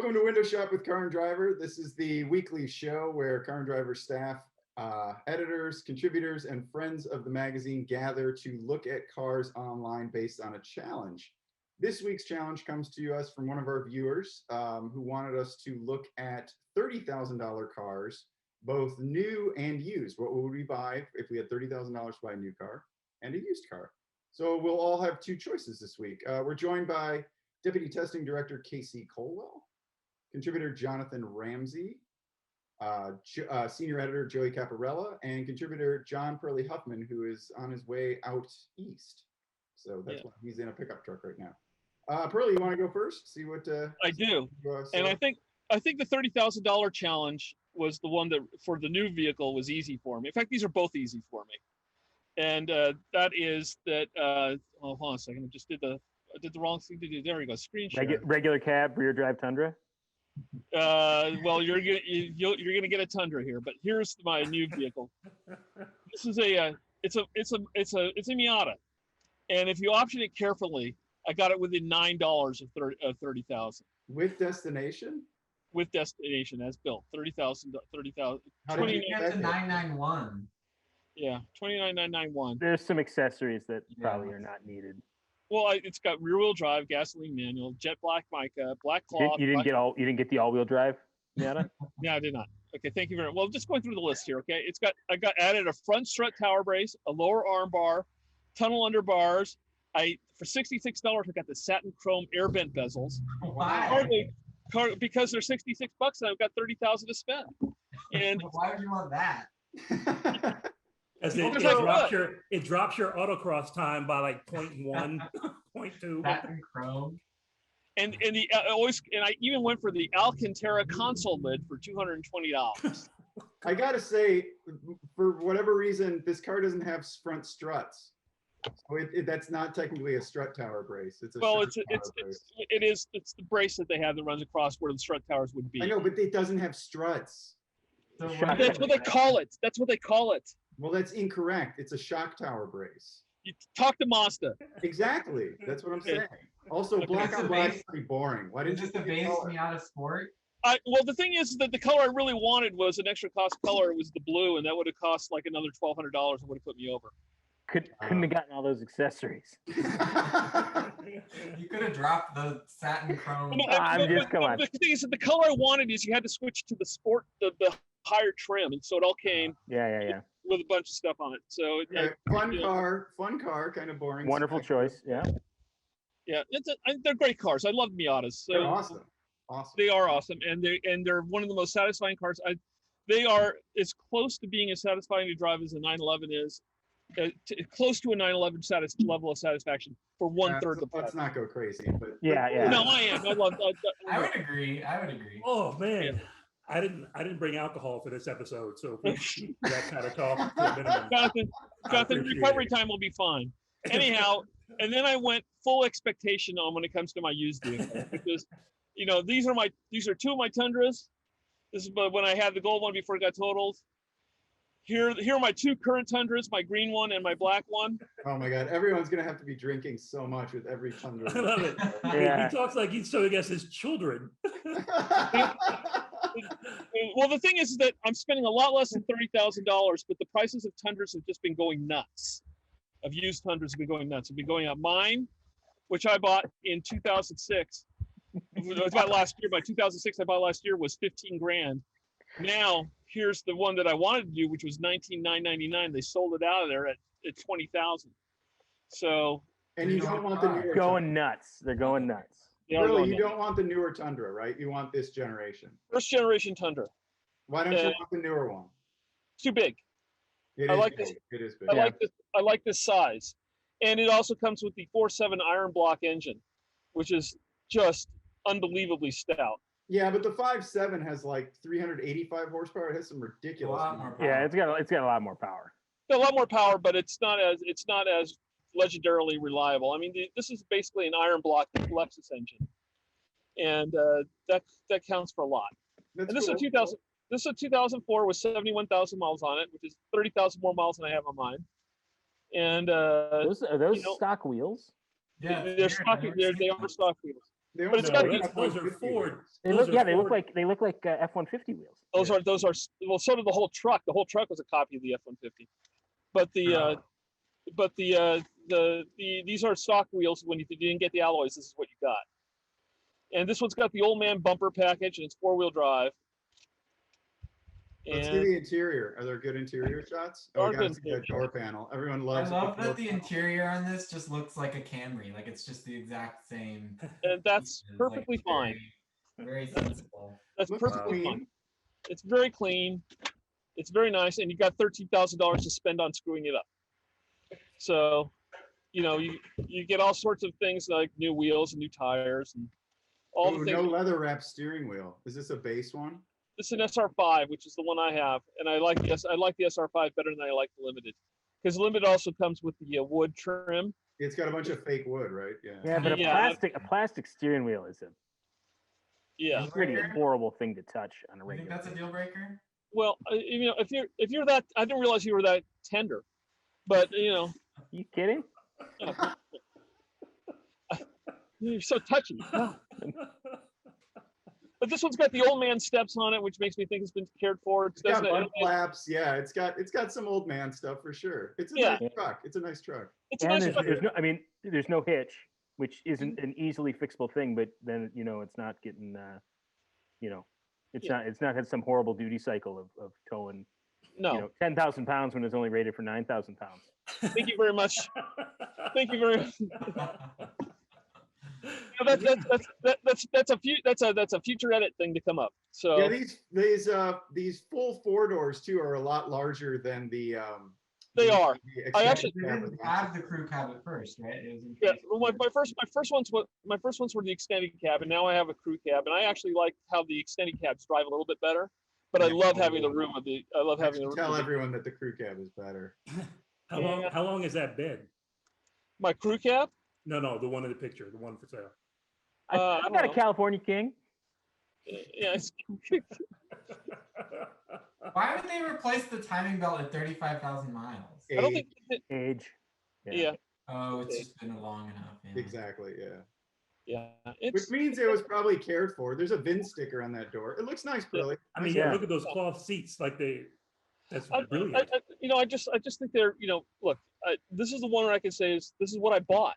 Welcome to Window Shop with Car and Driver. This is the weekly show where Car and Driver staff, editors, contributors, and friends of the magazine gather to look at cars online based on a challenge. This week's challenge comes to us from one of our viewers who wanted us to look at $30,000 cars, both new and used. What would we buy if we had $30,000 to buy a new car and a used car? So we'll all have two choices this week. We're joined by Deputy Testing Director Casey Colwell, contributor Jonathan Ramsey, senior editor Joey Caparella, and contributor John Pearly Huffman, who is on his way out east. So that's why he's in a pickup truck right now. Pearly, you want to go first? See what I do. And I think the $30,000 challenge was the one that for the new vehicle was easy for me. In fact, these are both easy for me. And that is that. Hold on a second. I did the wrong thing to do. There we go. Screen share. Regular cab, rear drive Tundra. Well, you're gonna get a Tundra here, but here's my new vehicle. This is it's a Miata, and if you option it carefully, I got it within $9 of 30,000. With destination? With destination as built, 30,000. How did you get to 991? Yeah, 29,991. There's some accessories that probably are not needed. Well, it's got rear-wheel drive, gasoline manual, jet black mica, black cloth. You didn't get the all-wheel drive, Miata? Yeah, I did not. Okay, thank you very much. Well, just going through the list here. Okay, I got added a front strut tower brace, a lower arm bar, tunnel under bars. For $66, I got the satin chrome air vent bezels. Why? Because they're $66 and I've got $30,000 to spend. And why would you want that? As it drops your autocross time by like 0.1, 0.2. Satin chrome. And I even went for the Alcantara console lid for $220. I gotta say, for whatever reason, this car doesn't have front struts. So that's not technically a strut tower brace. It's the brace that they have that runs across where the strut towers would be. I know, but it doesn't have struts. So that's what they call it. That's what they call it. Well, that's incorrect. It's a shock tower brace. You talk to Mazda. Exactly. That's what I'm saying. Also, black on black is pretty boring. Why didn't you just the base Miata Sport? Well, the thing is that the color I really wanted was an extra cost color. It was the blue, and that would have cost like another $1,200 and would have put me over. Couldn't have gotten all those accessories. You could have dropped the satin chrome. Come on. The thing is that the color I wanted is you had to switch to the sport, the higher trim, and so it all came. Yeah. With a bunch of stuff on it. So fun car, kind of boring. Wonderful choice. Yeah. Yeah, they're great cars. I love Miatas. So they're awesome. They are awesome, and they're one of the most satisfying cars. They are as close to being as satisfying to drive as a 911 is. Close to a 911 level of satisfaction for 1/3 the price. Let's not go crazy, but yeah. No, I am. I would agree. Oh man, yeah. I didn't bring alcohol for this episode, so if we keep that kind of talk to a minimum. Jonathan, recovery time will be fine. Anyhow, and then I went full expectation on when it comes to my used vehicle because, these are two of my Tundras. This is when I had the gold one before it got totaled. Here are my two current Tundras, my green one and my black one. Oh my God, everyone's gonna have to be drinking so much with every Tundra. I love it. Yeah. He talks like he's so against his children. Well, the thing is that I'm spending a lot less than $30,000, but the prices of Tundras have just been going nuts. Of used Tundras have been going nuts. Have been going up. Mine, which I bought in 2006, I bought last year. By 2006, I bought last year was $15,000. Now here's the one that I wanted to do, which was $19,999. They sold it out of there at $20,000. So. And you don't want the newer going nuts. They're going nuts. Really, you don't want the newer Tundra, right? You want this generation. First generation Tundra. Why don't you want the newer one? It's too big. It is big. I like this size, and it also comes with the 4.7 iron block engine, which is just unbelievably stout. Yeah, but the 5.7 has like 385 horsepower. It has some ridiculous. Yeah, it's got a lot more power. A lot more power, but it's not as legendarily reliable. I mean, this is basically an iron block Lexus engine, and that counts for a lot. And this is a 2000. This is a 2004 with 71,000 miles on it, which is 30,000 more miles than I have on mine. And are those stock wheels? Yeah, they're stock. They are stock wheels. They But it's almost got look these- like those are F-150 Ford. wheels. They Those look, are yeah, they look Ford- like F-150 wheels. Those are well, so did the whole truck. The whole truck was a copy of the F-150. But these are stock wheels. When you didn't get the alloys, this is what you got. And this one's got the old man bumper package, and it's 4-wheel drive. Let's see And the interior. Are there good interior shots? Oh, Are we gotta good see that door panel. Everyone I loves. love a door that the panel. interior on this just looks like a Camry. Like it's just the exact same. and that's pieces, perfectly like, fine. Very sensible. That's Looks perfectly clean. fine. It's very clean. It's very nice, and you got $13,000 to spend on screwing it up. So, you get all sorts of things like new wheels and new tires and all Ooh, the things. no leather wrap steering wheel. Is this a base one? It's an SR5, which is the one I have, and I like the SR5 better than I like the Limited, because the Limited also comes with the wood trim. It's got a bunch of fake wood, right? Yeah. Yeah, but Yeah. a plastic steering wheel is a Yeah. Deal pretty breaker? horrible thing to touch on a You think regular. that's a deal breaker? Well, if you're that, I didn't realize you were that tender, but You kidding? you're so touchy. But this one's got the old man steps on it, which makes me think it's been cared for. It's got butt flaps. Yeah, it's got some old man stuff for sure. It's a Yeah. nice truck. It's a nice truck. It's a And nice there's no hitch, which isn't an easily fixable thing. But then it's not getting, it's not had some horrible duty cycle of towing, No, 10,000 pounds when it's only rated for 9,000 pounds. thank you very much. Thank you very much. That's a future edit thing to come up. So Yeah, these full 4-doors too are a lot larger than the. They are. the I actually- They didn't have the crew cab at first, right? It was in yeah, case- well, my first ones were the extended cab, and now I have a crew cab, and I actually like how the extended cabs drive a little bit better. But I love having the room with the. I love I having should the tell room. everyone that the crew cab is better. How long has that been? My crew cab. No, the one in the picture, the one for sale. I I got a don't California King. Yeah, Why would they replace the timing belt at 35,000 miles? I don't think. Age. Yeah, Oh, it's just been long enough. Yeah. Exactly. Yeah. yeah. Which It's means it was probably cared for. There's a VIN sticker on that door. It looks nice, Pearly. I mean, Yeah. look at those cloth seats. That's I brilliant. I just think they're look. This is the one where I can say this is what I bought.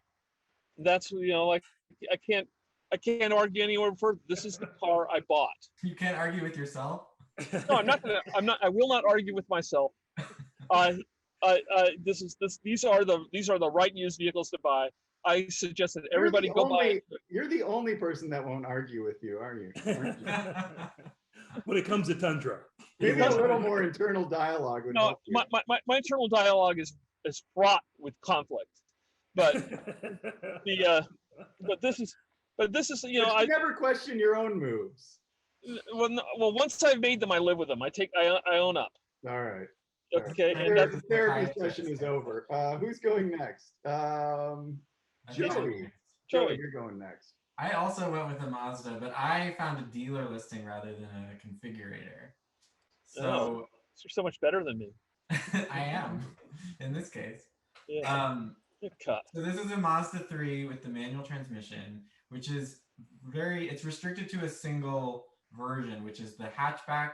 That's like I can't argue anywhere further. This is the car I bought. You can't argue with yourself. No, I will not argue with myself. These are the right used vehicles to buy. I suggest that everybody go buy. You're the only person that won't argue with you, aren't you? When it comes to Tundra. Maybe a little more internal dialogue would No, help you. my internal dialogue is fraught with conflict. But but this is But you never question your own moves. well once I've made them, I live with them. I own up. All right. Okay, and The that's therapy session is over. Who's going next? I think Joey. Joey. Joey, you're going next. I also went with a Mazda, but I found a dealer listing rather than a configurator. So you're so much better than me. I am in this case. Yeah. Cut. So this is a Mazda 3 with the manual transmission, which is it's restricted to a single version, which is the hatchback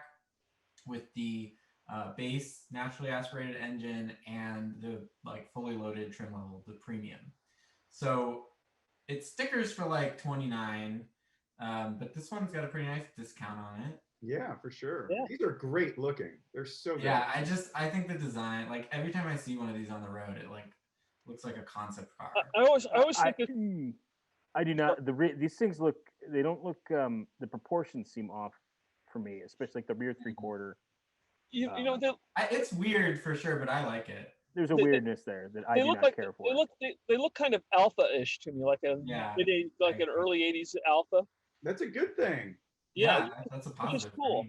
with the base naturally aspirated engine and the fully loaded trim level, the premium. So it stickers for like $29, but this one's got a pretty nice discount on it. Yeah, for sure. Yeah. These are great looking. They're so good. Yeah, I think the design, every time I see one of these on the road, it looks like a concept car. I always think I do not. These things they don't look. The proportions seem off for me, especially like the rear 3/4. It's weird for sure, but I like it. There's a weirdness there that I do not care for. They look kind of alpha-ish to me, like an early '80s alpha. That's a good thing. Yeah, that's a which positive. is cool.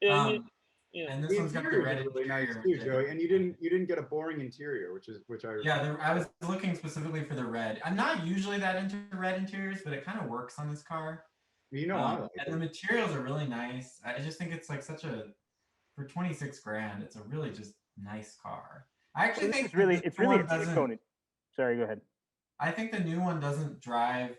And The this one's got the interior red is really nice interior. too, Joey. And you didn't get a boring interior, which I Yeah, I was looking specifically for the red. I'm not usually that into red interiors, but it kind of works on this car. I like and the materials are really nice. I just think it's for 26 grand, it's a really just nice car. I actually think it's really a doesn't. component. Sorry, go ahead. I think the new one doesn't drive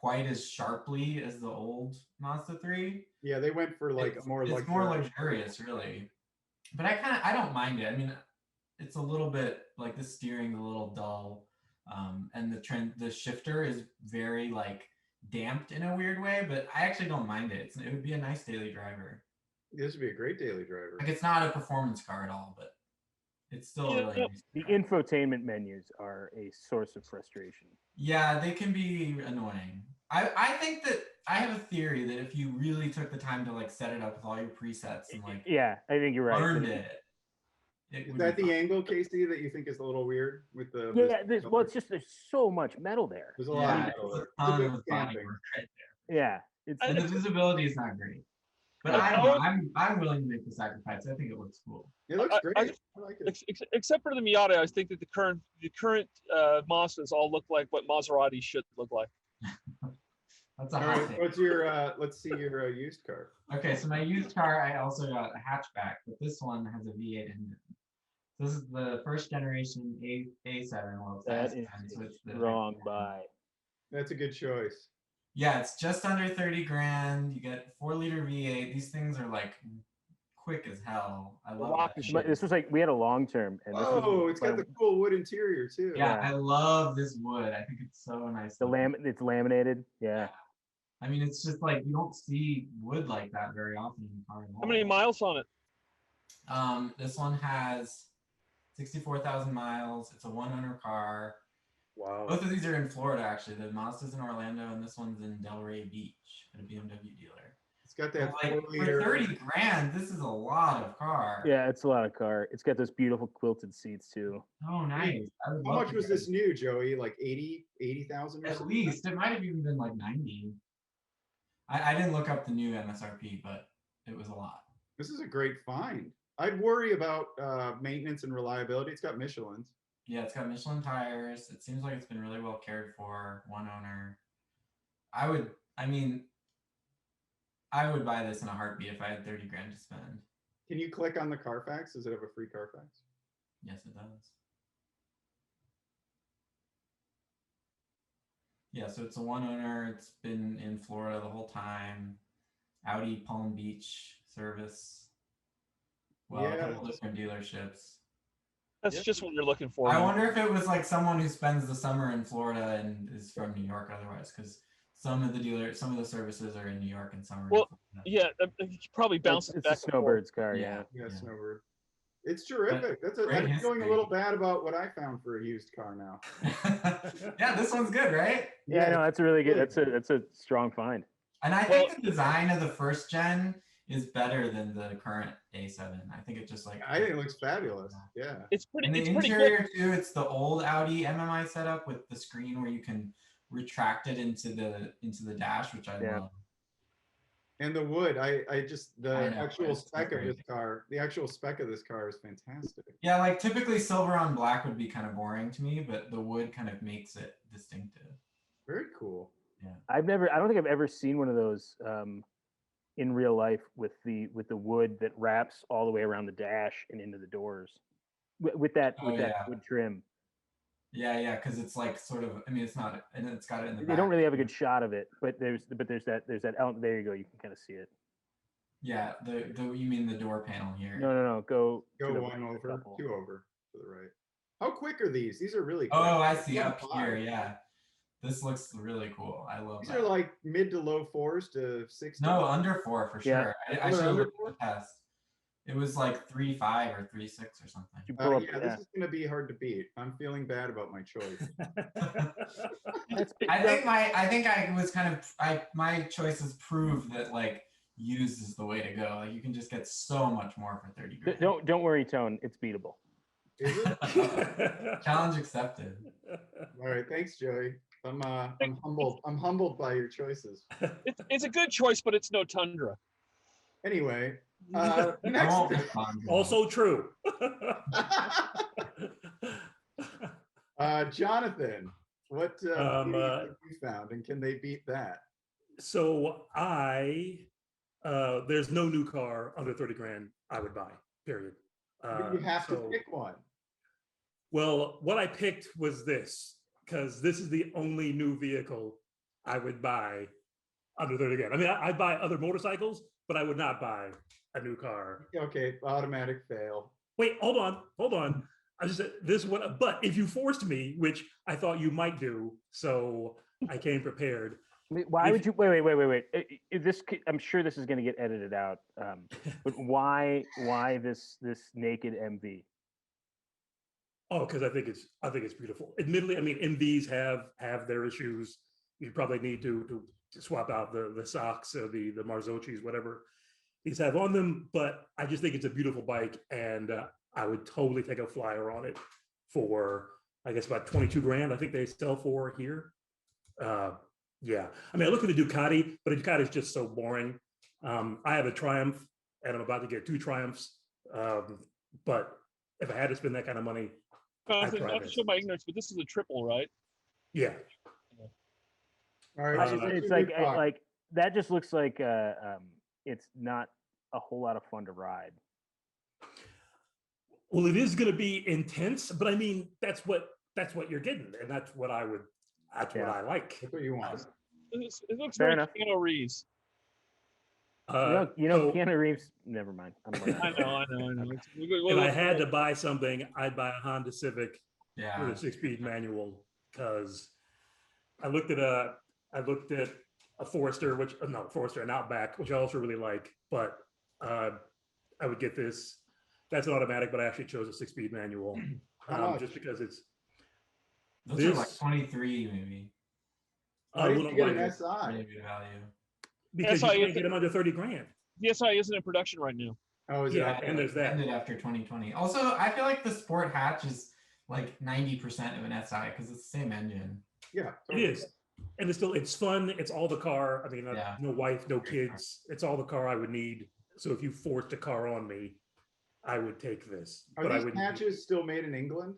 quite as sharply as the old Mazda 3. Yeah, they went for like It's, a more it's more luxurious, really. But I don't mind it. I mean, it's a little bit like the steering's a little dull, and the shifter is very like damped in a weird way. But I actually don't mind it. It would be a nice daily driver. This would be a great daily driver. Like it's not a performance car at all, but it's still Yeah, really nice. The infotainment menus are a source of frustration. Yeah, they can be annoying. I think that I have a theory that if you really took the time to like set it up with all your presets and like Yeah, I think you're right. learned it. Is would that be the fun. angle, Casey, that you think is a little weird with the? Yeah, well, it's just there's so much metal there. There's a lot Yeah, of it's metal a there. It's a ton big of body stamping. work right Yeah, it's there. And the visibility is not great. But I don't know. I'm willing to make the sacrifice. I think it looks cool. It looks great. I I like it. Except for the Miata, I think that the current Mazdas all look like what Maserati should look like. That's a All hot right, take. what's your? Let's see your used car. Okay, so my used car, I also got a hatchback, but this one has a V8 engine. This is the first generation A7. Well, it's that the is S10, so it's the wrong buy. That's a good choice. Yeah, it's just under 30 grand. You get 4-liter V8. These things are like quick as hell. I love that shit. This was like we had a long term, and this Oh, was it's got the cool wood interior too. Yeah, I love this wood. I think it's so nice. it's laminated. Yeah. I mean, it's just like you don't see wood like that very often in a car at all. How many miles on it? This one has 64,000 miles. It's a one-owner car. Wow. Both of these are in Florida, actually. The Mazda's in Orlando, and this one's in Delray Beach at a BMW dealer. It's got But that like, for 4-liter. 30 grand, this is a lot of car. Yeah, it's a lot of car. It's got those beautiful quilted seats too. Oh, nice. I would How love much to was get this new, Joey? Like 80,000 or At something? least. It might have even been like 90. I didn't look up the new MSRP, but it was a lot. This is a great find. I'd worry about maintenance and reliability. It's got Michelin's. Yeah, it's got Michelin tires. It seems like it's been really well cared for. One owner. I would buy this in a heartbeat if I had 30 grand to spend. Can you click on the Carfax? Does it have a free Carfax? Yes, it does. Yeah, so it's a one owner. It's been in Florida the whole time. Audi Palm Beach service. Well, a couple different dealerships. That's just what you're looking for. I wonder if it was like someone who spends the summer in Florida and is from New York otherwise, because some of the services are in New York in summer. Well, yeah, you probably bounce it back. It's a Snowbird's car, yeah. Yeah, Snowbird. It's terrific. great I'm feeling a history. little bad about what I found for a used car now. Yeah, this one's good, right? Yeah, no, that's a really good. That's a strong find. And I think the design of the first gen is better than the current A7. I think it just like I think it looks fabulous. Yeah. It's pretty. And the It's pretty good. interior too. It's the old Audi MMI setup with the screen where you can retract it into the dash, which I love. And the wood, the actual it's spec of great. this car, the actual spec of this car is fantastic. Yeah, like typically silver on black would be kind of boring to me, but the wood kind of makes it distinctive. Very cool. Yeah. I don't think I've ever seen one of those in real life with the wood that wraps all the way around the dash and into the doors with that wood trim. Yeah, because it's like sort of. I mean, it's not, and it's got it in the. They don't really have a good shot of it, but there's that element. There you go. You can kind of see it. Yeah, you mean the door panel here? No. Go Go to the one right, over, couple. 2 over to the right. How quick are these? These are really quick. Oh, I see. Like Up 5. here, yeah. This looks really cool. I love These that. are like mid to low 4s to 6. No, under 4 for Yeah. sure. I Oh, should have under looked at the test. It was like 3.5 or 3.6 or something. You pull up, Yeah, this is going to be hard to beat. I'm feeling bad about my choice. I think I was kind of my choices prove that like used is the way to go. Like you can just get so much more for 30 grand. Don't worry, Tone. It's beatable. Is it? Challenge accepted. All right, thanks, Joey. I'm humbled. I'm humbled by your choices. It's a good choice, but it's no Tundra. Anyway, I next. won't respond to that. Also true. Jonathan, what vehicle have you found, and can they beat that? So there's no new car under 30 grand I would buy, period. You have to pick one. Well, what I picked was this, because this is the only new vehicle I would buy under 30 grand. I mean, I'd buy other motorcycles, but I would not buy a new car. Okay, automatic fail. Wait, hold on. I just said this one, but if you forced me, which I thought you might do, so I came prepared. Why If- would you wait? I'm sure this is going to get edited out. But why this naked MV? Oh, because I think it's beautiful. Admittedly, I mean, MVs have their issues. You probably need to swap out the socks or the Marzocchis, whatever these have on them. But I just think it's a beautiful bike, and I would totally take a flyer on it for, I guess, about 22 grand. I think they sell for here. Yeah, I mean, I look at the Ducati, but the Ducati is just so boring. I have a Triumph, and I'm about to get 2 Triumphs. But if I had to spend that kind of money, Not try to this. show my ignorance, but this is a triple, right? yeah. All right, It's what's your it's new like car? like that just looks like it's not a whole lot of fun to ride. Well, it is going to be intense, but I mean, that's what you're getting, and that's what I like. That's what you want. It looks Fair very enough. Keanu Reeves. You know, So Keanu Reeves. Never mind. I know. if I had to buy something, I'd buy a Honda Civic Yeah. with a 6-speed manual, because I looked at a Forester, Forester, an Outback, which I also really like, but I would get this. That's an automatic, but I actually chose a 6-speed manual How much? just because it's Those are like this 23 maybe. Why a did little you get an lighter, SI? Really good value. because you SI can't is- get them under 30 grand. The SI isn't in production right now. Oh, is Yeah, it? and there's that. Ended after 2020. Also, I feel like the Sport Hatch is like 90% of an SI because it's the same engine. Yeah, It is, and it's fun. It's all the car. I mean, Yeah. no wife, no Great car. kids. It's all the car I would need. So if you forced a car on me, I would take this. Are but I these wouldn't. patches still made in England?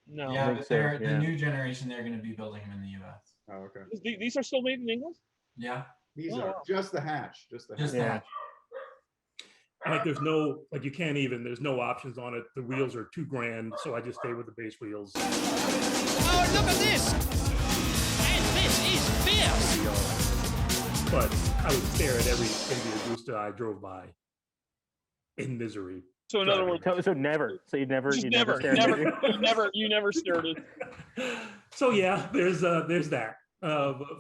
No. Yeah, think but so, they're yeah. the new generation. They're going to be building them in the US. Oh, okay. These are still made in England? Yeah, These Oh, are wow. just the hatch. Just the hatch. just Yeah. that. Like there's no options on it. The wheels are $2 grand, so I just stay with the base wheels. Oh, look at this! And this is fierce! But I would stare at every India Gusta I drove by in misery. So in other Driving. words, So never. So you'd never. just You'd never, stare at it? you never stared at. So yeah, there's that.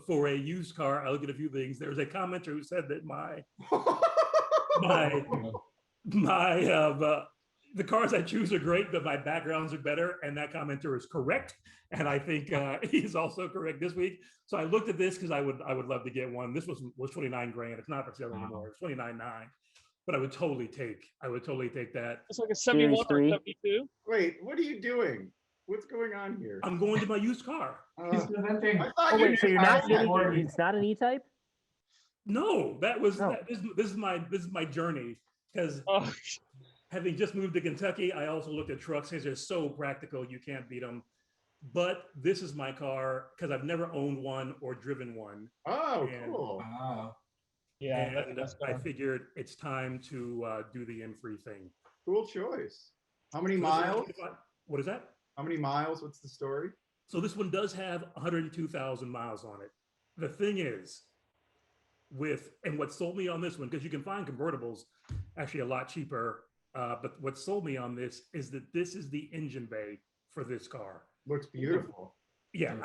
For a used car, I look at a few things. There's a commenter who said that the cars I choose are great, but my backgrounds are better, and that commenter is correct. And I think he's also correct this week. So I looked at this because I would love to get one. This was 29 grand. It's not for sale anymore. It's 29.9. But I would totally take that. It's like a 71 or Series 72. Wait, what are you doing? What's going on here? I'm going to my used car. He's presenting. I thought Oh you wait, so you're not Yeah. getting? It's not an E-Type. No, that was No. this is my journey, because Oh, having just moved to Kentucky, I also looked at trucks because they're so practical, you can't beat them. But this is my car because I've never owned one or driven one. Oh, And- cool. Wow. yeah. And That's I figured it's time to do the M3 thing. Cool choice. How many So this is miles? 25 What is that? How many miles? What's the story? So this one does have 102,000 miles on it. The thing is, what sold me on this one, because you can find convertibles actually a lot cheaper, but what sold me on this is that this is the engine bay for this car. Looks beautiful. Yeah,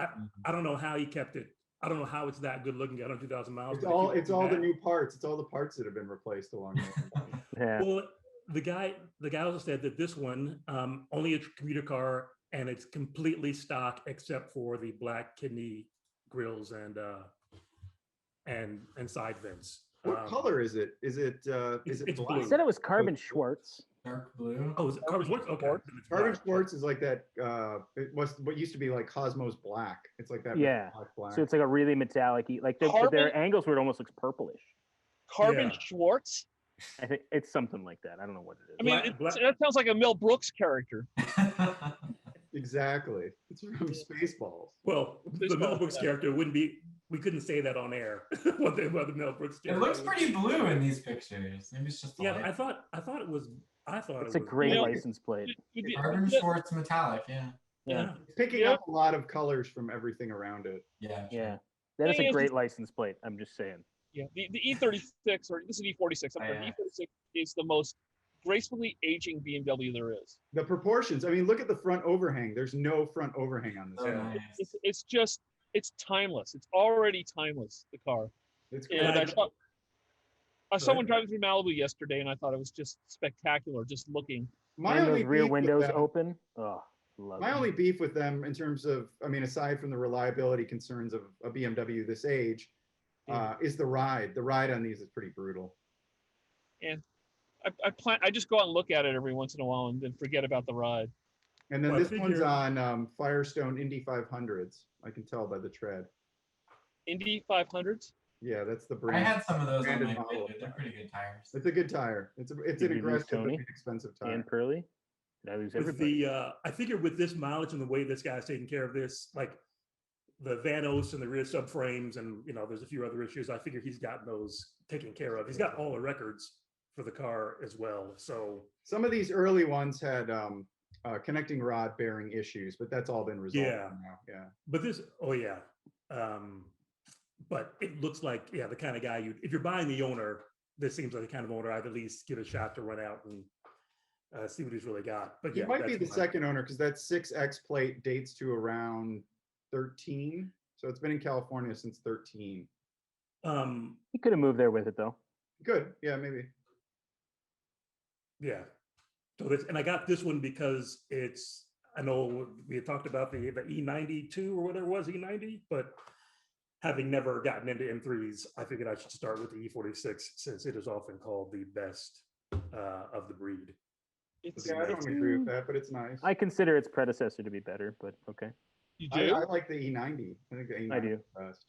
I don't know how he kept it. I don't know how it's that good looking at 102,000 miles. It's but if all you it's do all the that- new parts. It's all the parts that have been replaced along the way. Yeah. Well, the guy also said that this one only a commuter car, and it's completely stock except for the black kidney grills and side vents. What color is it? Is it it's black? blue. I said it was Carbon Schwartz. Dark blue. Oh, is it carbon Schwartz? Okay. Schwartz. then it's Carbon black. Schwartz is like that. It was what used to be like Cosmos Black. It's like that. Yeah. Black. So it's like a really metallic, like Carbon- their angles where it almost looks purplish. Carbon Yeah. Schwartz. I think it's something like that. I don't know what it is. I mean, that sounds like a Mel Brooks character. Exactly. It's from Spaceballs. Well, the Baseball, Mel Brooks yeah. character wouldn't be. We couldn't say that on air. what the Mel Brooks It character looks was. pretty blue in these pictures. Maybe it's just the Yeah, light. I thought it was. It's a great Yeah. license plate. Carbon Schwartz metallic. Yeah. Yeah. Picking Yeah. up a lot of colors from everything around it. Yeah. Yeah. That is Thing a is, great license plate. I'm just saying. Yeah, the E36 or this is E46. I'm sorry, yeah. E46 is the most gracefully aging BMW there is. The proportions. I mean, look at the front overhang. There's no front overhang on this. So car. nice. It's just it's timeless. It's already timeless. The car. It's And great. I saw someone driving through Malibu yesterday, and I thought it was just spectacular. Just looking. My And only those rear beef with windows them- open. Oh, love My it. only beef with them in terms of, I mean, aside from the reliability concerns of a BMW this age, is the ride. The ride on these is pretty brutal. And I just go out and look at it every once in a while and then forget about the ride. And then Well, I this one's figure- on Firestone Indy 500s. I can tell by the tread. Indy 500s. Yeah, that's the I brand. had some of those on branded my model. grid. They're pretty good tires. It's a good tire. It's Did an you lose aggressive but Tony? inexpensive tire. And Pearly. Did I lose With everybody? the I figure with this mileage and the way this guy's taking care of this, like the Vanos and the rear subframes, and there's a few other issues. I figure he's gotten those taken care of. He's got all the records for the car as well. So Some of these early ones had connecting rod bearing issues, but that's all been resolved Yeah. now. Yeah. but this, oh yeah. But it looks like, yeah, the kind of guy if you're buying the owner, this seems like the kind of owner I'd at least give a shot to run out and see what he's really got. But He yeah, might be that's the second owner because that 6X plate dates to around 13. So it's been in California since 13. He could have moved there with it though. Good. Yeah, maybe. Yeah. So this, and I got this one because I know we had talked about the E92 or whatever it was, E90, but having never gotten into M3s, I figured I should start with the E46 since it is often called the best of the breed. It's, Yeah, I don't agree with that, but it's nice. I consider its predecessor to be better, but okay. you I, do. I like the E90. I think the E90 I do. is the best.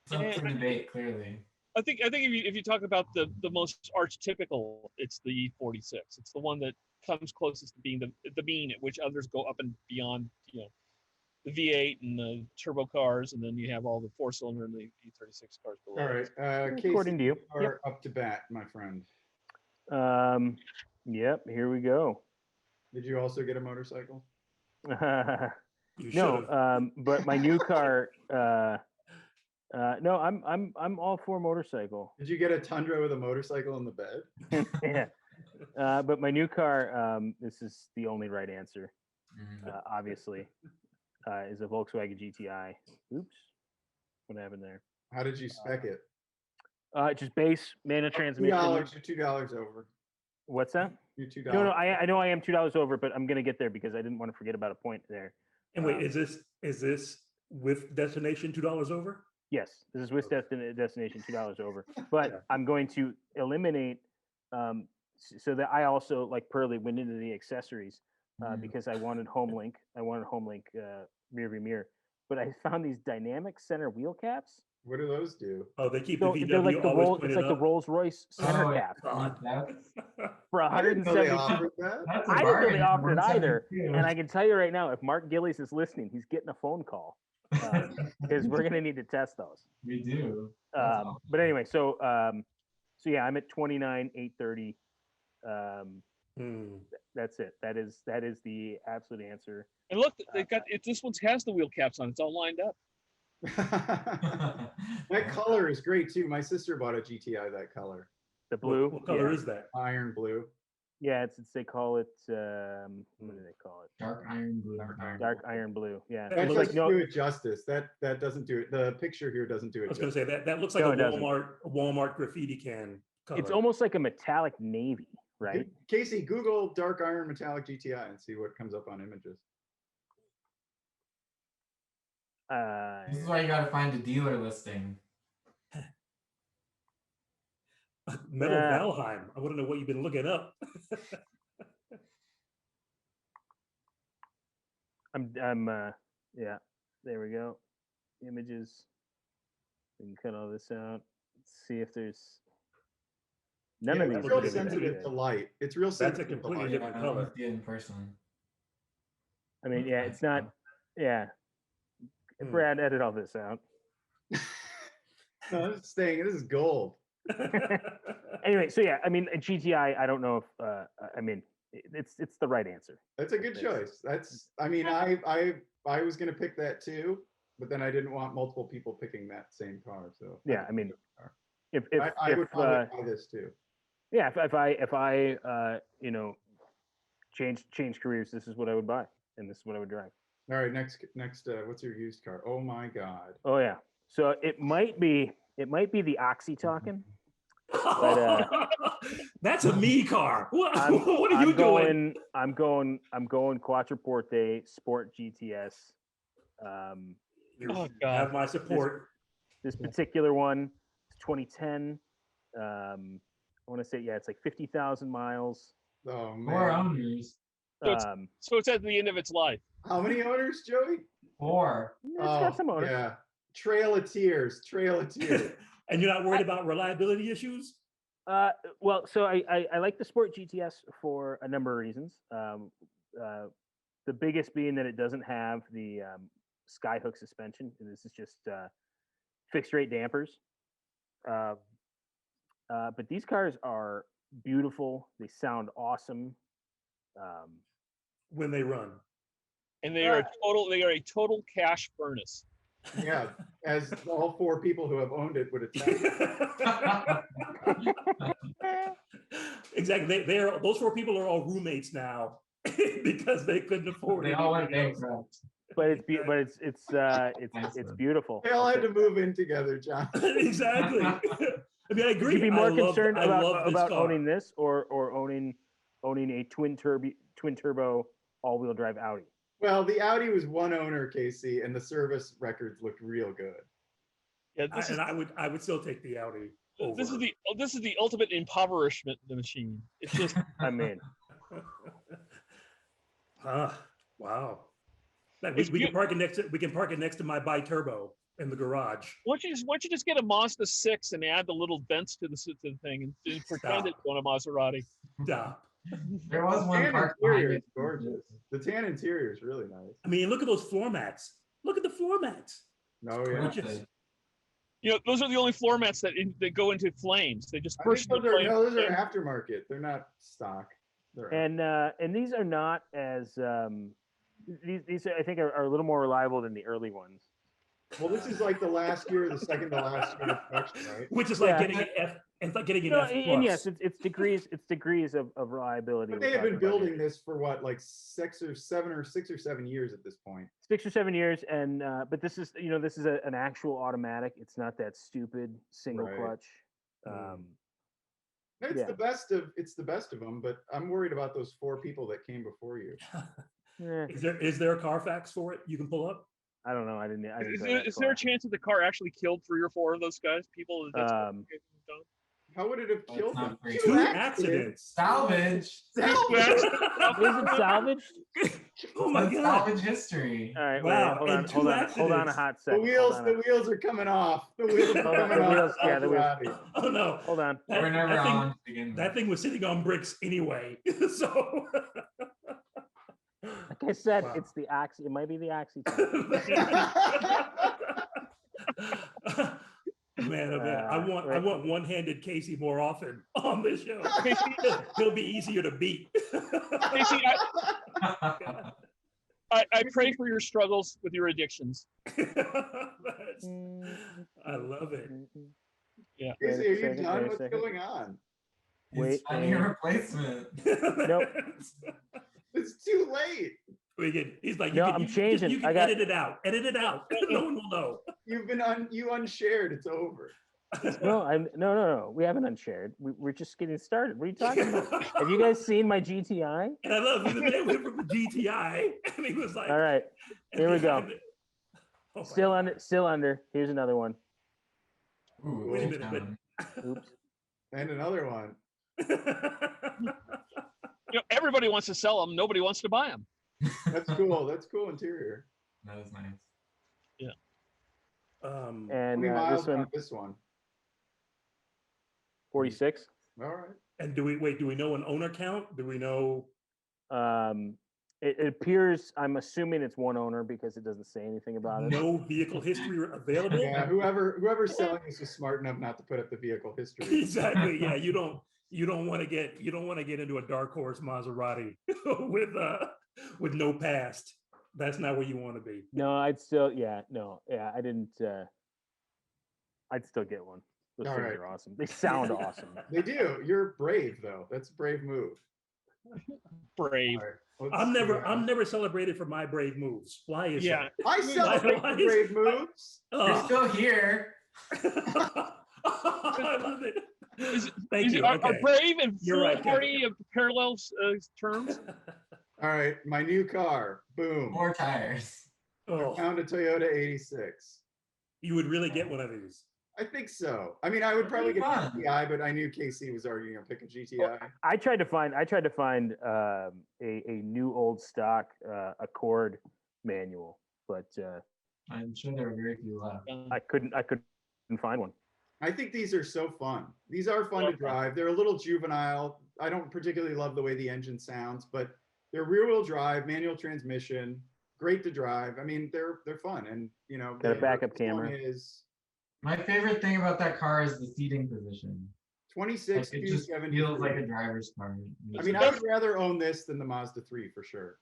It's up for debate, clearly. I think if you talk about the most archetypical, it's the E46. It's the one that comes closest to being the mean, at which others go up and beyond. The V8 and the turbo cars, and then you have all the four-cylinder and the E36 cars below. All right. Casey, According to you. you are up to bat, my friend. Yep, here we go. Did you also get a motorcycle? You should No, have. but my new car. No, I'm all for motorcycle. Did you get a Tundra with a motorcycle in the bed? Yeah, but my new car. This is the only right answer. Obviously, is a Volkswagen Gti. Oops, what happened there? How did you spec it? Just base manual transmission. You're $2 over. What's that? You're $2. No, I know I am $2 over, but I'm gonna get there because I didn't want to forget about a point there. And wait, is this with destination $2 over? Yes, this is with destination $2 over, but Yeah. I'm going to eliminate so that I also, like Pearly, went into the accessories because I wanted HomeLink. I wanted HomeLink rear view mirror, but I found these dynamic center wheel caps. What do those do? Oh, they keep So the they're VW like the always it's pointed like the up. Rolls Royce center Oh, cap God. for I didn't know they 172. offered that. That's a I didn't know bargain they for offered it either, 172. and I can tell you right now, if Mark Gillies is listening, he's getting a phone call because we're gonna need to test those. We do. That's awesome. But anyway, so yeah, I'm at 29,830. That's it. That is the absolute answer. And look, they got it. This one has the wheel caps on. It's all lined up. That color is great too. My sister bought a GTI that color, The blue. What color yeah. is that? iron blue. Yeah, it's they call it what do they call it? Dark iron blue. Dark iron blue. Yeah. That That It's looks doesn't like do it justice. That doesn't do it. The picture here doesn't do I it was going justice. to say that looks like No, a it doesn't. Walmart graffiti can color. It's almost like a metallic navy, right? Casey, Google dark iron metallic GTI and see what comes up on images. This is why you gotta find a dealer listing. Metal Yeah. Valheim. I want to know what you've been looking up. Yeah, there we go. Images. We can cut all this out. Let's see if there's none Yeah, of it's these. real are gonna be that sensitive good. to light. It's real That's a sensitive to completely light. different I color. don't see it in person. I mean, yeah, it's not. Yeah, Brad, edit all this out. No, it's staying. This is gold. Anyway, so yeah, I mean, a GTI. I don't know if. I mean, it's the right answer. That's a good choice. That's. I mean, I was gonna pick that too, but then I didn't want multiple people picking that same car. So Yeah, I mean, car. if I would probably buy this too. yeah, if I you know, change careers, this is what I would buy, and this is what I would drive. All right, next, what's your used car? Oh my God. Oh yeah, so it might be the Oxy talking. That's a me car. What, what are I'm you doing? I'm going Quattroporte Sport GTS. You Oh, God. have my support. This particular one is 2010. I want to say, yeah, it's like 50,000 miles. Oh Four man. owners. So it's at the end of its life. How many owners, Joey? 4. It's got some owners. Yeah. Trail of Tears. Trail of Tears. And you're not worried about reliability issues? Well, so I like the Sport GTS for a number of reasons. The biggest being that it doesn't have the skyhook suspension. This is just fixed rate dampers. But these cars are beautiful. They sound awesome. When they run. And they are a total cash furnace. Yeah, as all 4 people who have owned it would attest. Exactly. Those 4 people are all roommates now because they couldn't afford They it. all went bankrupt. But it's beautiful. They all had to move in together, John. Exactly. I mean, I agree. Would you be more I love concerned this about car. owning this or owning a twin turbo all-wheel drive Audi? Well, the Audi was one owner, Casey, and the service records looked real good. Yeah, I would still take the Audi. this over. is the ultimate impoverishment of the machine. It's just I mean, Wow. Like, It's we can beau- park it next to my bi-turbo in the garage. why don't you just get a Mazda 6 and add the little vents to the thing and pretend it's on a Maserati. Stop. There was one Tan parked interior behind is it. gorgeous. The tan interior is really nice. I mean, look at those floor mats. Look at the floor mats. No, yeah. Gorgeous. You know, those are the only floor mats that go into flames. They just I burst think into flames. those are aftermarket. They're not stock. They're and these are not as these I think are a little more reliable than the early ones. well, this is like the last year, the second to last year of production, right? Which is like Yeah. getting an F. It's like getting an No, F+. and yes, it's degrees of reliability. But we're they have been talking about here. building this for what, like 6 or 7 years at this point. 6 or 7 years, and but this is an actual automatic. It's not that stupid single Right. clutch. It's Yeah. the best of them, but I'm worried about those 4 people that came before you. Eh, Is there a Carfax for it you can pull up? I don't know. I didn't. Is there a chance that the car actually killed 3 or 4 of those guys? People. That's what Um, it's done? How would it have Well, killed it's not them? free. 2 accidents. Salvage. Is it salvaged? Oh my That's god. salvage history. All right. Wow, Wait, and hold on a accidents. hot The second. wheels are coming off. The wheels are Hold on, coming the off. wheels, yeah, the wheels. Maserati. Oh no. Hold on. That- We're never that thing- on to begin with. That thing was sitting on bricks anyway. So Like I said, Wow. it's the Oxy. It might be the Oxy. Man, oh man, I want right. one-handed Casey more often on this show. He'll be easier to beat. Casey, I pray for your struggles with your addictions. That's- I love it. Yeah. Casey, are Wait a you second, done? wait a What's second. going on? Wait, It's finding a replacement. Nope. It's too late. He's like, No, you can, I'm you can changing. You can I got- edit it out. Edit it out. No one will know. You've been you unshared. It's over. No. We haven't unshared. We're just getting started. What are you talking about? Have you guys seen my GTI? And I love the man went from the GTI, and he was like, All right, and here we go. behind it- Oh my Still under. Here's another one. Ooh, Wait a old minute, but- town. Oops. And another one. You know, everybody wants to sell them. Nobody wants to buy them. That's cool. That's cool interior. That was nice. How And many miles this one, on this one? 46. All right. And do we know an owner count? Do we know? It appears. I'm assuming it's one owner because it doesn't say anything about it. No vehicle history available? Yeah, whoever's selling this is smart enough not to put up the vehicle history. Exactly. Yeah, you don't want to get into a dark horse Maserati with no past. That's not where you want to be. No, I'd still, yeah, no, yeah, I didn't. I'd still get one. Those All things right. are awesome. They sound awesome. They do. You're brave though. That's a brave move. Brave. All right, I'm never celebrated for my brave moves. Why is Yeah. that? I celebrate Why the is- brave moves. You're Oh. still here. I love it. Thank Is you. it, are Okay. brave and You're right, foolhardy of parallel terms? All right, my new car. Boom. More tires. Oh, Found a Toyota 86. you would really get one of these. I think so. I mean, I would probably get a Fun. GTI, but I knew KC was arguing I'll pick a GTI. I tried to find a new old stock Accord manual, but I'm sure there are very few left. I couldn't find one. I think these are so fun. These are fun to drive. They're a little juvenile. I don't particularly love the way the engine sounds, but they're rear-wheel drive, manual transmission, great to drive. I mean, they're fun, and you know, Got a backup this one camera. is My favorite thing about that car is the seating position. 26 Like, it just 273. feels like a driver's car. I mean, I would rather own this than the Mazda 3 for sure.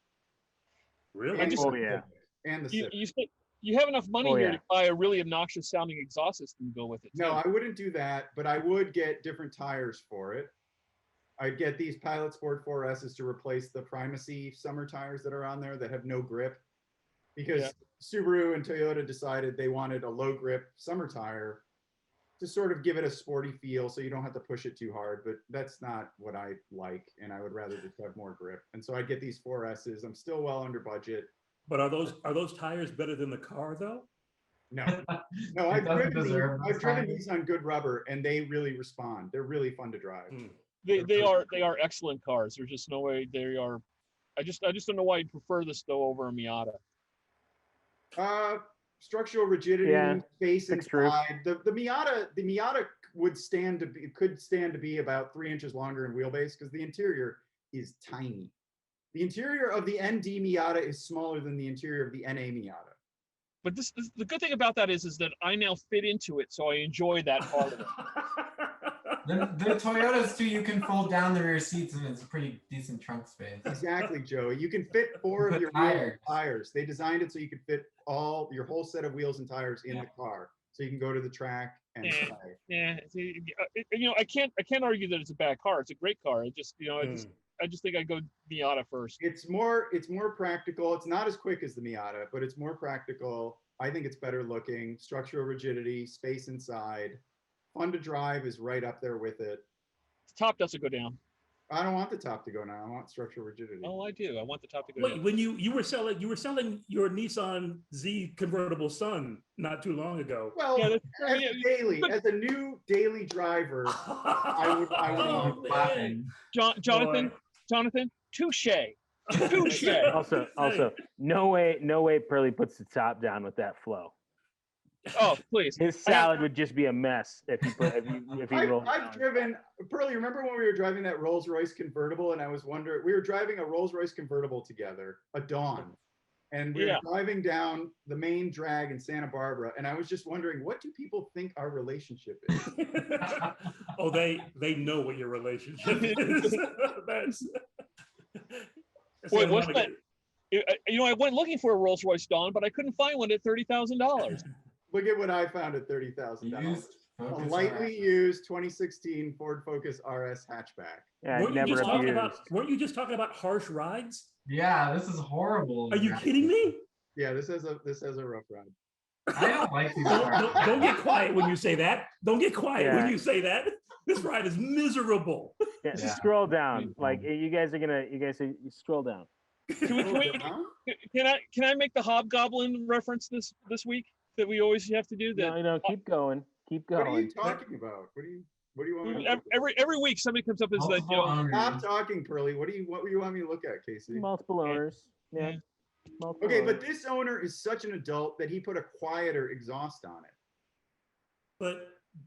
Really? And the Oh, yeah. Civic. And the You, Civic. you, say- you have enough money Oh, here yeah. to buy a really obnoxious sounding exhaust system to go with it. No, too. I wouldn't do that, but I would get different tires for it. I'd get these Pilot Sport 4S's to replace the Primacy summer tires that are on there that have no grip. Because Yeah. Subaru and Toyota decided they wanted a low grip summer tire to sort of give it a sporty feel so you don't have to push it too hard, but that's not what I like, and I would rather just have more grip. And so I'd get these 4S's. I'm still well under budget. But are those tires better than the car though? No, no, It doesn't deserve those I've driven tires. these on good rubber, and they really respond. They're really fun to drive. Hmm. They are excellent cars. There's just no way they are. I just don't know why you'd prefer this though over a Miata. Structural rigidity, Yeah, space fixed roof. inside. The Miata could stand to be about 3 inches longer in wheelbase because the interior is tiny. The interior of the ND Miata is smaller than the interior of the NA Miata. But the good thing about that is that I now fit into it, so I enjoy that part of it. The Toyotas too, you can fold down the rear seats and it's a pretty decent trunk space. Exactly, Joey. You can fit 4 of Put your wheels and tires. tires. They designed it so you could fit your whole set of wheels and tires in Yeah. the car, so you can go to the track and Yeah. play. Yeah, I can't argue that it's a bad car. It's a great car. It just I just think I'd go Miata first. It's more practical. It's not as quick as the Miata, but it's more practical. I think it's better looking. Structural rigidity, space inside, fun to drive is right up there with it. The top doesn't go down. I don't want the top to go down. I want structural rigidity. Oh, I do. I want the top to go Wait, down. when you were selling your Nissan Z convertible Sun not too long ago. Well, Yeah, as a new daily driver, I would Oh, man. Jonathan, touche. Touche. Also, no way Pearly puts the top down with that flow. Oh, please. His salad would just be a mess if he rolled I've down. driven, Pearly, remember when we were driving that Rolls Royce convertible and I was wondering, we were driving a Rolls Royce convertible together, a Dawn, and we were driving down the main drag in Santa Barbara, and I was just wondering, what do people think our relationship is? Oh, they know what your relationship is. Wait, what's that? I went looking for a Rolls Royce Dawn, but I couldn't find one at $30,000. Look at what I found at $30,000. Used A Focus lightly RS. used 2016 Ford Focus RS hatchback. Yeah, weren't, you never just talking abused. about, weren't you just talking about harsh rides? Yeah, this is horrible. Are you kidding me? Yeah, this has a rough ride. I don't like these Don't, cars. don't get quiet when you say that. Don't get quiet when Yeah. you say that. This ride is miserable. Yeah, Yeah. scroll down. Please Like don't. you guys say you scroll down. Huh? Can I make the Hobgoblin reference this week that we always have to do? That No, keep going. Keep What are you going. talking about? What do you want me to look at? every week somebody comes up and says, Multiple owners. Stop talking, Pearly. What do you want me to look at, Casey? Multiple owners. Yeah. Yeah. Multiple Okay, but owners. this owner is such an adult that he put a quieter exhaust on it.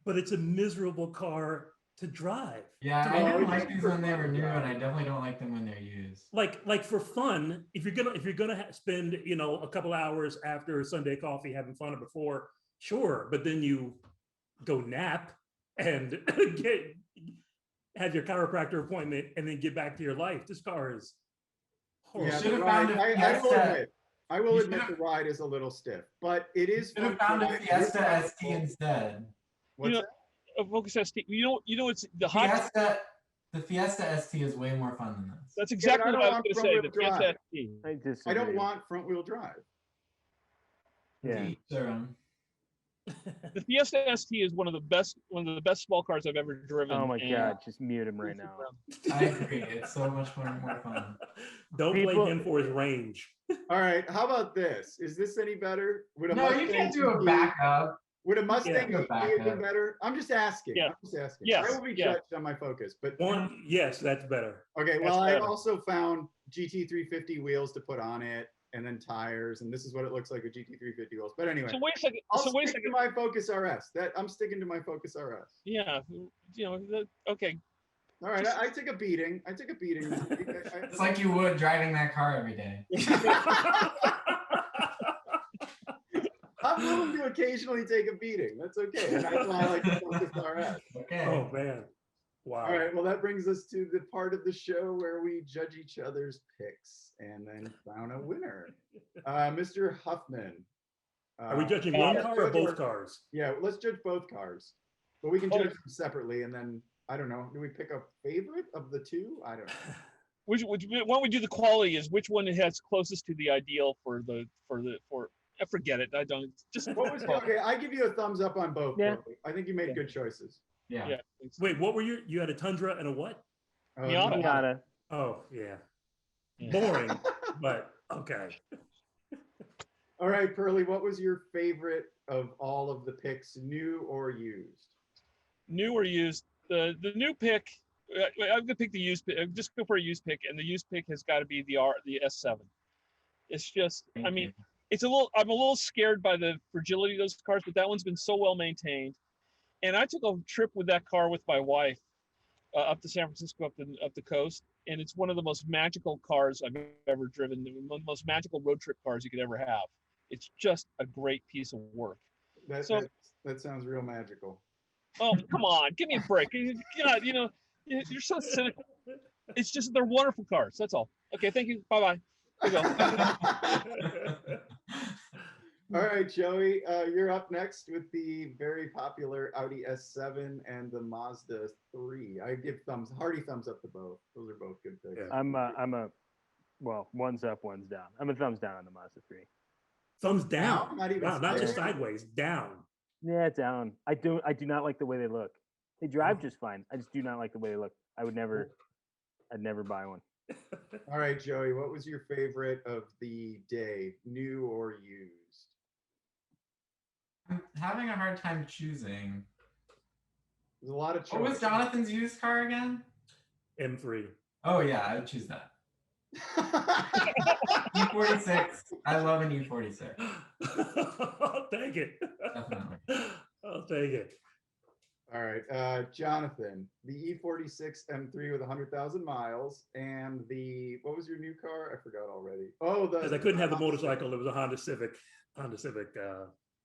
But it's a miserable car to drive. Yeah, To I be didn't honest, like these when they were new, and I definitely don't like them when they're used. Like for fun, if you're gonna spend a couple hours after Sunday coffee having fun or before, sure. But then you go nap and have your chiropractor appointment and then get back to your life. This car is horrible. Yeah, Should've but found Ryan, a I will Fiesta. admit, I will You admit the should've- ride is a little stiff, but it is Should have fun found a to ride. Fiesta ST instead. What's know, that? A Focus ST. It's the hot. The Fiesta ST is way more fun than this. That's Yeah, exactly but what I I was don't going want to say. The front-wheel Fiesta ST. I disagree. I don't want front wheel drive. Yeah. To each their own. The Fiesta ST is one of the best small cars I've ever driven. Oh my and- god, just mute him right now. I agree. It's so much more fun. Don't People- blame him for his range. All right, how about this? Is this any better? Would a No, you Mustang can't do a GT backup. Would a Mustang Yeah. GT have been better? I'm just asking. Yeah. I'm just asking. Yes, I will be yeah. judged on my Focus, but One, yes, that's better. okay. That's Well, I better. also found GT350 wheels to put on it, and then tires, and this is what it looks like with GT350 wheels. But anyway, So wait a second. I'll So wait a stick to second. my Focus RS. I'm sticking to my Focus RS. Yeah. Okay. All right, Just- I took a beating. I took a beating. It's like you would driving that car every day. I'm willing to occasionally take a beating. That's okay. And that's why I like the Focus RS. Okay. Oh man. Wow. All right, well, that brings us to the part of the show where we judge each other's picks and then crown a winner. Mr. Huffman. Are we judging yeah, one car or judge both our- cars? Yeah, let's judge both cars. But we can judge them separately, and then, I don't know, do we pick a favorite of the two? I don't know. Which when we do the quality is which one has closest to the ideal for I forget it. I don't just What was okay? I give you a thumbs up on both. Yeah. Corey. I think you made Yeah. good choices. Yeah. yeah. Wait, what were you had a Tundra and a what? Miata. Miata. Oh yeah. Yeah. Boring, but okay. All right, Pearly, what was your favorite of all of the picks, new or used? New or used. The new pick. I'm gonna pick the used pick. I'm just go for a used pick, and the used pick has got to be the S7. It's just. Thank I mean, you. it's I'm a little scared by the fragility of those cars, but that one's been so well maintained. And I took a trip with that car with my wife up to San Francisco, up the coast, and it's one of the most magical cars I've ever driven. One of the most magical road trip cars you could ever have. It's just a great piece of work. That, So- that sounds real magical. Oh, come on, give me a break. You're so cynical. It's just they're wonderful cars. That's all. Okay, thank you. Bye bye. Here you go. All right, Joey, you're up next with the very popular Audi S7 and the Mazda 3. I give hearty thumbs up to both. Those are both good picks. Yeah. Well, one's up, one's down. I'm a thumbs down on the Mazda 3. Thumbs down. Not even Wow, not just scared. sideways, down. Yeah, down. I do not like the way they look. They drive just fine. I just do not like the way they look. I'd never buy one. All right, Joey, what was your favorite of the day, new or used? I'm having a hard time choosing. There's a lot of choice. What was Jonathan's used car again? M3. Oh yeah, I would choose that. E46. I love an E46. I'll take it. Definitely. I'll take it. All right, Jonathan, the E46 M3 with 100,000 miles, and what was your new car? I forgot already. Oh, Because I couldn't have the motorcycle. It was a Honda Civic. Honda Civic.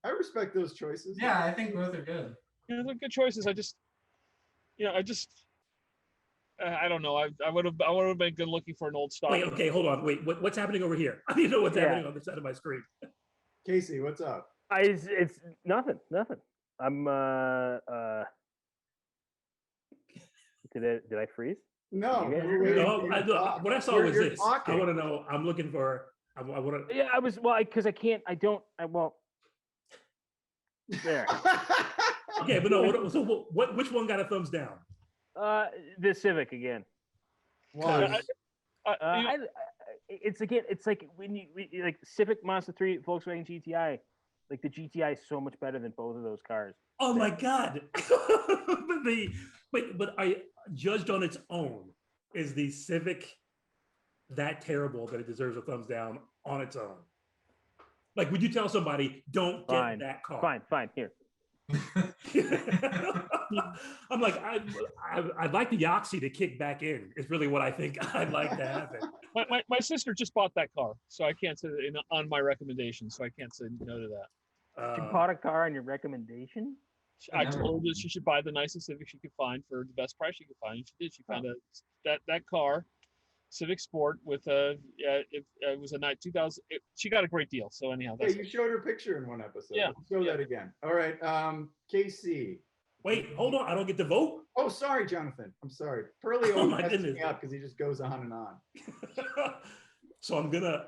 I respect those choices. Yeah, I think both are good. Yeah, they're good choices. I don't know. I would have been good looking for an old stock. Wait, okay, hold on. Wait, what's happening over here? I need to know what's Yeah. happening on the side of my screen. Casey, what's up? It's nothing. I'm did I freeze? No, You guys- we're waiting No, for you to talk. what I saw You're- was you're this. talking. I want to know. I'm looking for. I want to. Yeah, I was because I can't. I don't. There. Okay, but no. So which one got a thumbs down? The Civic again. Why? It's like when you like Civic, Mazda 3, Volkswagen GTI. Like the GTI is so much better than both of those cars. Oh my God! but I judged on its own. Is the Civic that terrible that it deserves a thumbs down on its own? Like, would you tell somebody don't get Fine. that car? Fine. Here. I'm like, I'd like the Oxy to kick back in. Is really what I think I'd like to happen. My sister just bought that car, so I can't say on my recommendation. So I can't say no to that. You bought a car on your recommendation? I told her that she should buy the nicest Civic she could find for the best price she could find. And she did. She found that car, Civic Sport with it was a 2000. She got a great deal. So anyhow, Yeah, that's you showed her picture in one episode. Yeah, Let's show yeah. that again. All right, KC. Wait, hold on. I don't get to vote. Oh, sorry, Jonathan. I'm sorry. Pearly Oh, always my messes goodness. me up because he just goes on and on. So I'm gonna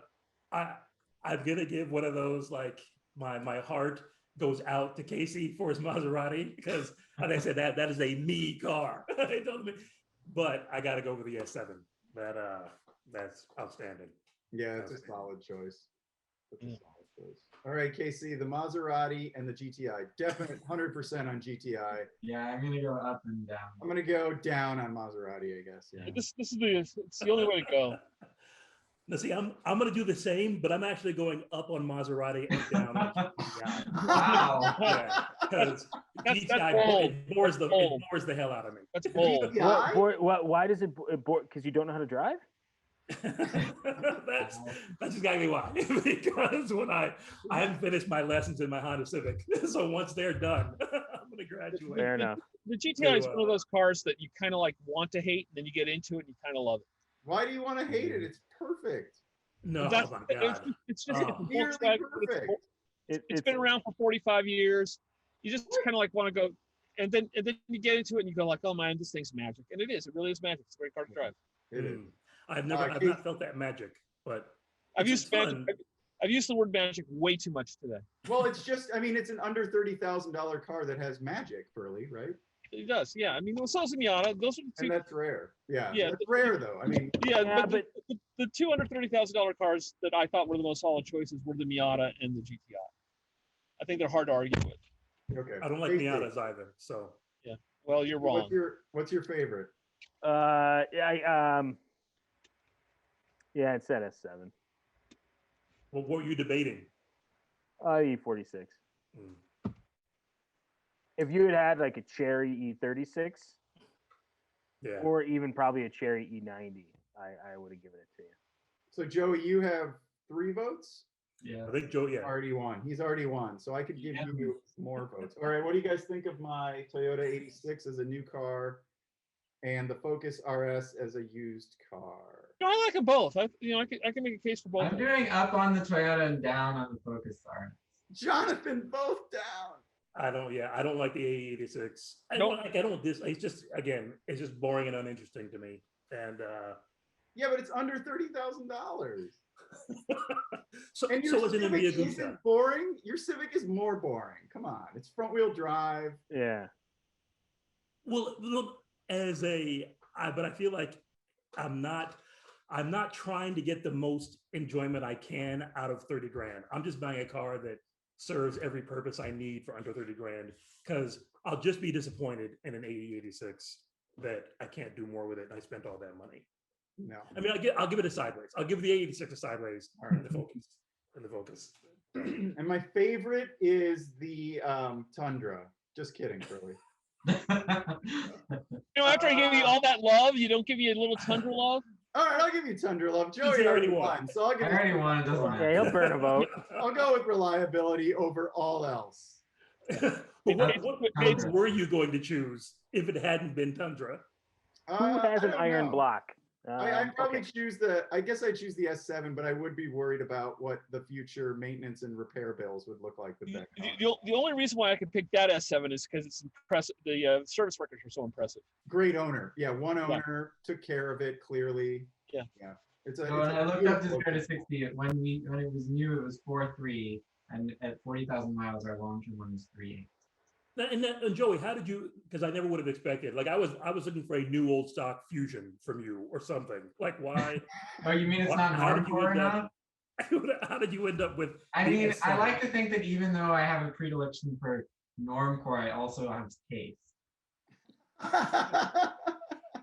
give one of those, like, my heart goes out to Casey for his Maserati, because like I said, that is a me car. It doesn't mean- but I gotta go with the S7. That's outstanding. Yeah, it's a Okay. solid choice. It's a Mm. solid choice. All right, Casey, the Maserati and the GTI. Definite 100% on GTI. Yeah, I'm gonna go up and down. I'm gonna go down on Maserati, I guess. Yeah. this is it's the only way to go. Now, see, I'm gonna do the same, but I'm actually going up on Maserati and down on GTI. Wow. Yeah, because That's GTI bold. it bores That's bold. the hell out of me. That's bold. GTI? Why does it bore? Because you don't know how to drive? that's exactly why. Because when I haven't finished my lessons in my Honda Civic, so once they're done, I'm gonna graduate. Fair enough. The GTI is one of those cars that you kind of like want to hate, and then you get into it and you kind of love it. Why do you want to hate it? It's perfect. No, That's- oh my god. It's just Oh. it's a Nearly Volkswagen, perfect. it's been around for 45 years. You just kind of like want to go, and then you get into it and you go like, oh man, this thing's magic, and it is. It really is magic. It's a great car to drive. It is. I've Keith- not felt that magic, but I've it's used magic. fun. I've used the word magic way too much today. Well, it's just, I mean, it's an under $30,000 car that has magic, Pearly, right? It does, yeah. I mean, well, so is the Miata. Those are the And two. that's rare. Yeah, Yeah, that's rare though. I mean, Yeah, Yeah, but the $230,000 cars that I thought were the most solid choices were the Miata and the GTI. I think they're hard to argue with. okay. I don't like Casey, Miatas either. So Well, you're wrong. What's your favorite? Yeah, it's that S7. what were you debating? E46. Mm. If you had like a Cherry E36, Yeah. or even probably a Cherry E90, I would have given it to you. So Joey, you have 3 votes. Yeah. I think Joe, yeah. Already won. He's already won. So I could give Yeah. you more votes. All right. What do you guys think of my Toyota 86 as a new car and the Focus RS as a used car? No, I like them both. I can make a case for both. I'm doing up on the Toyota and down on the Focus R. Jonathan, both down. I don't like the A86. Nope. It's just, again, it's just boring and uninteresting to me. And Yeah, but it's under $30,000. so And your so isn't it Civic be a good isn't boring. Your Civic is more boring. Come on, it's front wheel drive. Yeah. Well, look, but I feel like I'm not trying to get the most enjoyment I can out of 30 grand. I'm just buying a car that serves every purpose I need for under 30 grand, because I'll just be disappointed in an 86 that I can't do more with it. And I spent all that money. No. I mean, I'll give it a sideways. I'll give the 86 a sideways in the Focus. In the Focus. And my favorite is the Tundra. Just kidding, Curly. After I gave you all that love, you don't give me a little Tundra love. All right, I'll give you Tundra love. Joey already won, so I'll give I you. already won. It doesn't Yeah, matter. he'll burn a vote. I'll go with reliability over all else. But what were you going to choose if it hadn't been Tundra? Who I has an don't iron know. block? I'd probably Okay. choose I guess I'd choose the S7, but I would be worried about what the future maintenance and repair bills would look like with that car. The only reason why I could pick that S7 is because it's impressive. The service records are so impressive. Great owner. Yeah, one owner took care of it clearly. Yeah. Yeah. It's a, So when it's a I looked up this beautiful- car to 60, when it was new, it was 4.3, and at 40,000 miles, our long-term one was 3.8. And Joey, how did you? Because I never would have expected. Like I was looking for a new old stock Fusion from you or something. Like why? Oh, you mean it's not How did you hardcore end up- enough? How did you end up with? I the mean, I S7? like to think that even though I have a predilection for normcore, I also have taste.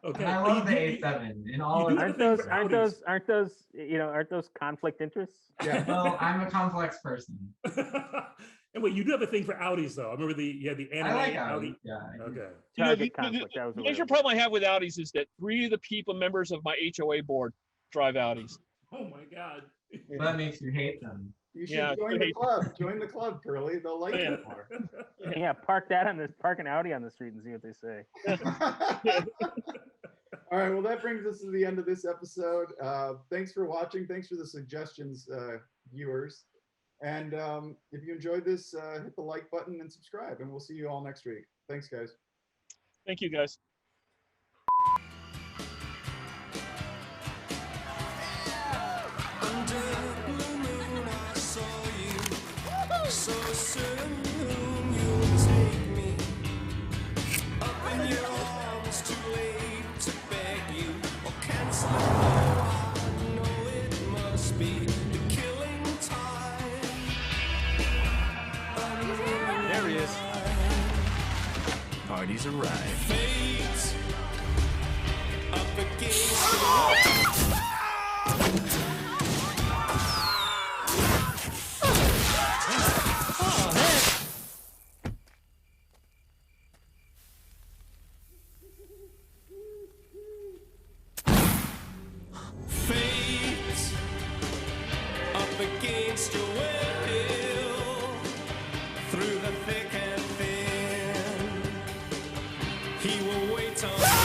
Okay. And I Well, love the A7 in all you of do it. the Aren't thing those for aren't those aren't those conflict interests? Yeah. Well, I'm a complex person. And wait, you do have a thing for Audis though. I remember you had the anime I like Audi. Audi. Yeah. I do. Okay. Target conflict. That was The a major word. problem I have with Audis is that 3 of the members of my HOA board drive Audis. Oh my God. So that makes you hate them. You should Yeah, join the club. Join the club, Curly. They'll like Yeah. you more. Yeah, park an Audi on the street and see what they say. All right, well, that brings us to the end of this episode. Thanks for watching. Thanks for the suggestions, viewers. And if you enjoyed this, hit the like button and subscribe, and we'll see you all next week. Thanks, guys. Thank you, guys. So soon you'll take me up in your arms, too late to beg you or cancel. I know it must be the killing time. There he is. Party's arrived. Fate up against the wall. Fate up against your will, through the thick and thin, he will wait on